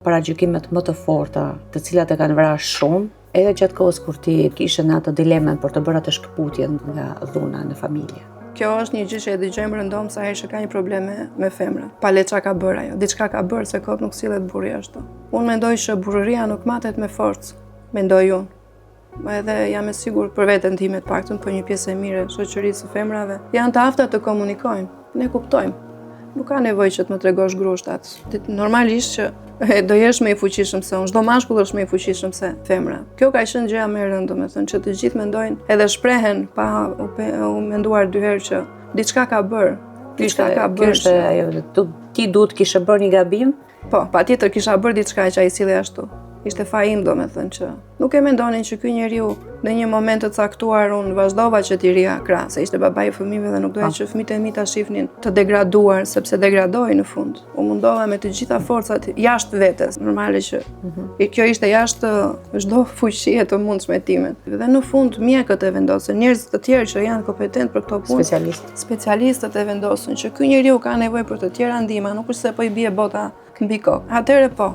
Paragjykimet më të forta, të cilat e kanë vrarë shumë, edhe gjatë kohës kur ti kishe në atë dilemen për të bërë atë shkëputjen nga dhuna në familje. Kjo është një gjë që e dëgjojmë rëndom sa herë që ka një problem me femra. Pa le çka ka bërë ajo, diçka ka bërë se kot nuk sillet burri ashtu. Unë mendoj që burrëria nuk matet me forcë, mendoj unë. Edhe jam e sigurt për veten time të paktën, për një pjesë e mirë e shoqërisë së femrave, janë të afta të komunikojnë. Ne kuptojmë. Nuk ka nevojë që të më tregosh grushtat. Normalisht që do jesh më i fuqishëm se unë, çdo mashkull është më i fuqishëm se femra. Kjo ka qenë gjëja më e rëndë, domethënë që të gjithë mendojnë edhe shprehen pa u menduar dy herë që diçka ka bërë. Diçka ka bërë. Kjo është ajo, ti duhet kishe bërë një gabim? Po, patjetër kisha bërë diçka që ai silli ashtu. Ishte faim, domethënë që nuk e mendonin që ky njeriu në një moment të caktuar unë vazhdova që t'i rija krah, se ishte babai i fëmijëve dhe nuk doja që fëmijët e mi ta shihnin të degraduar, sepse degradoi në fund. U mundova me të gjitha forcat jashtë vetes, normale që kjo ishte jashtë çdo fuqie të mundshme time. Dhe në fund mjekët e vendosën, njerëz të tjerë që janë kompetent për këto punë, specialistët e vendosën që ky njeriu ka nevojë për të tjera ndihma, nuk është se po i bie bota mbi kokë. Atëherë po.